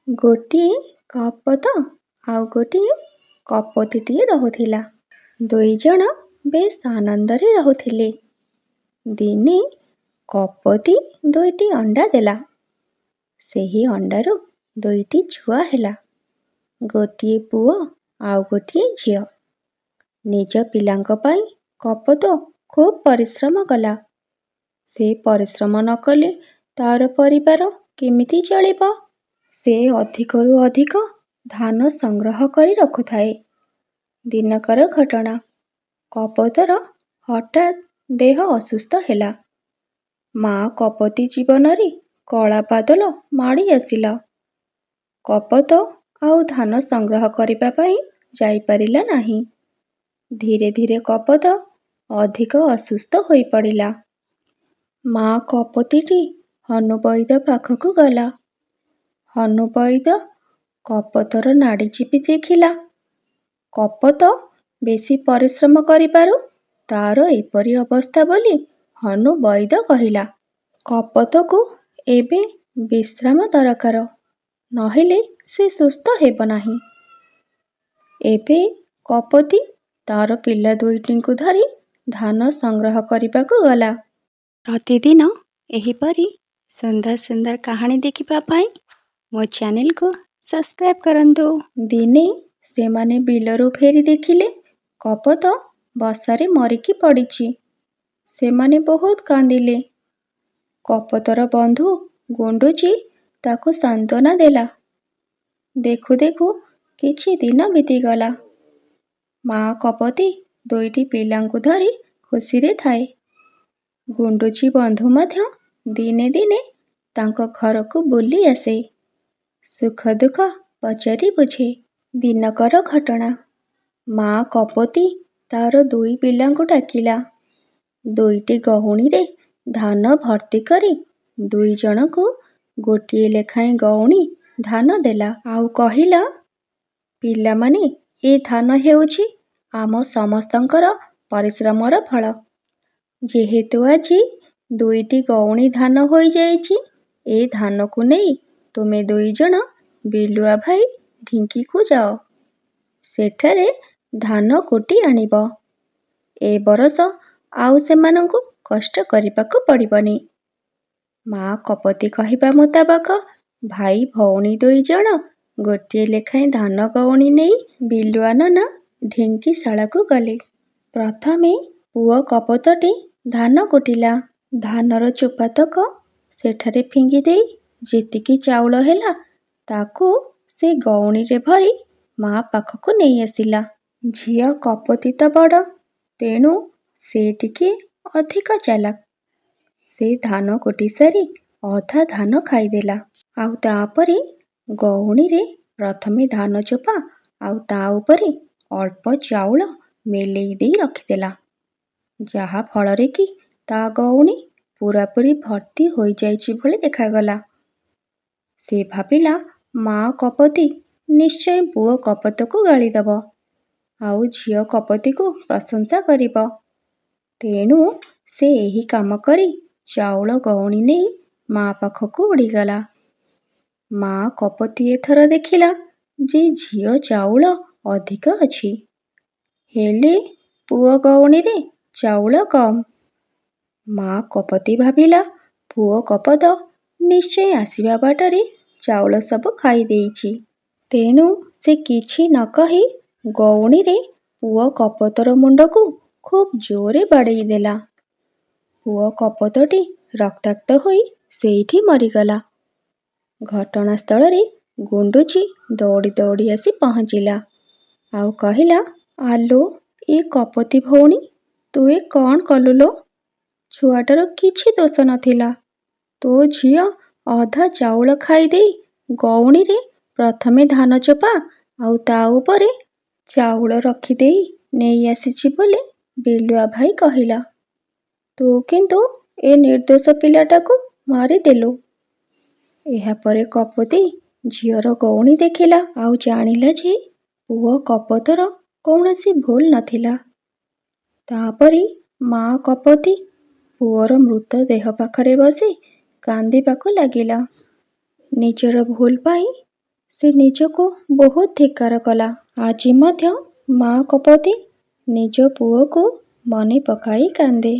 ଗୋଟିଏ କପୋତ ଆଉ ଗୋଟିଏ କପୋତୀଟିଏ ରହୁଥିଲା। ଦୁଇ ଜଣ ବେଶ ଆନନ୍ଦରେ ରହୁଥିଲେ। ଦିନେ କପୋତୀ 2ଟି ଅଣ୍ଡା ଦେଲା। ସେହି ଅଣ୍ଡାରୁ 2ଟି ଛୁଆ ହେଲା, ଗୋଟିଏ ପୁଅ ଆଉ ଗୋଟିଏ ଝିଅ। ନିଜ ପିଲାଙ୍କ ପାଇଁ କପୋତ ଖୁବ୍ ପରିଶ୍ରମ କଲା। ସେ ପରିଶ୍ରମ ନ କଲେ ତାର ପରିବାର କେମିତି ଚଳିବ? ସେ ଅଧିକରୁ ଅଧିକ ଧାନ ସଂଗ୍ରହ କରି ରଖୁଥାଏ। ଦିନକର ଘଟଣା, କପୋତର ହଠାତ୍ ଦେହ ଅସୁସ୍ଥ ହେଲା। ମା କପୋତୀ ଜୀବନରେ କଳା ବାଦଲ ମାଡ଼ି ଆସିଲା। କପୋତ ଆଉ ଧାନ ସଂଗ୍ରହ କରିବା ପାଇଁ ଯାଇପାରିଲା ନାହିଁ। ଧୀରେ ଧୀରେ କପୋତ ଅଧିକ ଅସୁସ୍ଥ ହୋଇପଡ଼ିଲା। ମା କପୋତୀଟି ହନୁ ବୈଦ୍ୟ ପାଖକୁ ଗଲା। ହନୁ ବୈଦ୍ୟ କପୋତର ନାଡ଼ି ଚିପି ଦେଖିଲା। କପୋତ ବେଶୀ ପରିଶ୍ରମ କରିବାରୁ ତାର ଏପରି ଅବସ୍ଥା ବୋଲି ହନୁ ବୈଦ୍ୟ କହିଲା। କପୋତକୁ ଏବେ ବିଶ୍ରାମ ଦରକାର, ନହେଲେ ସେ ସୁସ୍ଥ ହେବ ନାହିଁ। ଏବେ କପୋତୀ ତାର ପିଲା 2ଟିଙ୍କୁ ଧରି ଧାନ ସଂଗ୍ରହ କରିବାକୁ ଗଲା। ପ୍ରତିଦିନ ଏହିପରି ସୁନ୍ଦର ସୁନ୍ଦର କାହାଣୀ ଦେଖିବା ପାଇଁ ମୋ ଚ୍ୟାନେଲକୁ ସବସ୍କ୍ରାଇବ୍ କରନ୍ତୁ। ଦିନେ ସେମାନେ ବିଲରୁ ଫେରି ଦେଖିଲେ କପୋତ ବର୍ଷାରେ ମରିକି ପଡ଼ିଛି। ସେମାନେ ବହୁତ କାନ୍ଦିଲେ। କପୋତର ବନ୍ଧୁ ଗୁଣ୍ଡୁଚି ତାକୁ ସାନ୍ତ୍ୱନା ଦେଲା। ଦେଖୁ ଦେଖୁ କିଛି ଦିନ ବିତିଗଲା। ମା କପୋତୀ 2ଟି ପିଲାଙ୍କୁ ଧରି ଖୁସିରେ ଥାଏ। ଗୁଣ୍ଡୁଚି ବନ୍ଧୁ ମଧ୍ୟ ଦିନେ ଦିନେ ତାଙ୍କ ଘରକୁ ବୁଲି ଆସେ। ସୁଖ ଦୁଃଖ ପଚାରି ବୁଝେ। ଦିନକର ଘଟଣା, ମା କପୋତୀ ତାର 2 ପିଲାଙ୍କୁ ଡାକିଲା। 2ଟି ଗଉଣୀରେ ଧାନ ଭର୍ତ୍ତି କରି 2 ଜଣଙ୍କୁ ଗୋଟିଏ ଲେଖାଏଁ ଗଉଣୀ ଧାନ ଦେଲା। ଆଉ କହିଲା, ପିଲାମାନେ, ଏ ଧାନ ହେଉଛି ଆମ ସମସ୍ତଙ୍କର ପରିଶ୍ରମର ଫଳ। ଯେହେତୁ ଆଜି 2ଟି ଗଉଣୀ ଧାନ ହୋଇଯାଇଛି, ଏ ଧାନକୁ ନେଇ ତୁମେ 2 ଜଣ ବିଲୁଆ ଭାଇ ଢିଙ୍କିକୁ ଯାଅ। ସେଠାରେ ଧାନ କୁଟି ଆଣିବ। ଏ ବରଷ ଆଉ ସେମାନଙ୍କୁ କଷ୍ଟ କରିବାକୁ ପଡ଼ିବନି। ମା କପୋତୀ କହିବା ମୁତାବକ ଭାଇ ଭଉଣୀ 2 ଜଣ ଗୋଟିଏ ଲେଖାଏଁ ଧାନ ଗଉଣୀ ନେଇ ବିଲୁଆ ନନା ଢିଙ୍କିଶାଳକୁ ଗଲେ। ପ୍ରଥମେ ପୁଅ କପୋତଟି ଧାନ କୁଟିଲା। ଧାନର ଚୋପାତକ ସେଠାରେ ଫିଙ୍ଗି ଦେଇ ଯେତିକି ଚାଉଳ ହେଲା ତାକୁ ସେ ଗଉଣୀରେ ଭରି ମା ପାଖକୁ ନେଇ ଆସିଲା। ଝିଅ କପୋତୀ ତ ବଡ଼, ତେଣୁ ସେ ଟିକେ ଅଧିକ ଚାଲାକ। ସେ ଧାନ କୁଟି ସାରି ଅଧା ଧାନ ଖାଇଦେଲା। ଆଉ ତାପରେ ଗଉଣୀରେ ପ୍ରଥମେ ଧାନ ଚୋପା ଆଉ ତା ଉପରେ ଅଳ୍ପ ଚାଉଳ ମେଲେଇ ଦେଇ ରଖିଦେଲା, ଯାହା ଫଳରେ କି ତା ଗଉଣୀ ପୂରାପୂରି ଭର୍ତ୍ତି ହୋଇଯାଇଛି ଭଳି ଦେଖାଗଲା। ସେ ଭାବିଲା, ମା କପୋତୀ ନିଶ୍ଚୟ ପୁଅ କପୋତକୁ ଗାଳିଦେବ ଆଉ ଝିଅ କପୋତୀକୁ ପ୍ରଶଂସା କରିବ। ତେଣୁ ସେ ଏହି କାମ କରି ଚାଉଳ ଗଉଣୀ ନେଇ ମା ପାଖକୁ ଉଡ଼ିଗଲା। ମା କପୋତୀ ଏଥର ଦେଖିଲା ଯେ ଝିଅ ଚାଉଳ ଅଧିକ ଅଛି, ହେଲେ ପୁଅ ଗଉଣୀରେ ଚାଉଳ କମ୍। ମା କପୋତୀ ଭାବିଲା, ପୁଅ କପୋତ ନିଶ୍ଚୟ ଆସିବା ବାଟରେ ଚାଉଳ ସବୁ ଖାଇ ଦେଇଛି। ତେଣୁ ସେ କିଛି ନ କହି ଗଉଣୀରେ ପୁଅ କପୋତର ମୁଣ୍ଡକୁ ଖୁବ୍ ଜୋରରେ ବାଡ଼େଇ ଦେଲା। ପୁଅ କପୋତଟି ରକ୍ତାକ୍ତ ହୋଇ ସେଇଠି ମରିଗଲା। ଘଟଣାସ୍ଥଳରେ ଗୁଣ୍ଡୁଚି ଦୌଡ଼ି ଦୌଡ଼ି ଆସି ପହଞ୍ଚିଲା ଆଉ କହିଲା, ଆଲୋ, ଏ କପୋତୀ ଭଉଣୀ, ତୁ ଏ କ'ଣ କଲୁ ଲୋ? ଛୁଆଟାର କିଛି ଦୋଷ ନଥିଲା। ତୋ ଝିଅ ଅଧା ଚାଉଳ ଖାଇଦେଇ ଗଉଣୀରେ ପ୍ରଥମେ ଧାନ ଚୋପା ଆଉ ତା ଉପରେ ଚାଉଳ ରଖିଦେଇ ନେଇ ଆସିଛି ବୋଲି ବିଲୁଆ ଭାଇ କହିଲା। ତୁ କିନ୍ତୁ ଏ ନିର୍ଦ୍ଦୋଷ ପିଲାଟାକୁ ମାରିଦେଲୁ। ଏହାପରେ କପୋତୀ ଝିଅର ଗଉଣୀ ଦେଖିଲା ଆଉ ଜାଣିଲା ଯେ ପୁଅ କପୋତର କୌଣସି ଭୁଲ ନଥିଲା। ତାପରେ ମା କପୋତୀ ପୁଅର ମୃତ ଦେହ ପାଖରେ ବସି କାନ୍ଦିବାକୁ ଲାଗିଲା। ନିଜର ଭୁଲ ପାଇଁ ସେ ନିଜକୁ ବହୁତ ଧିକ୍କାର କଲା। ଆଜି ମଧ୍ୟ ମା କପୋତୀ ନିଜ ପୁଅକୁ ମନେ ପକାଇ କାନ୍ଦେ।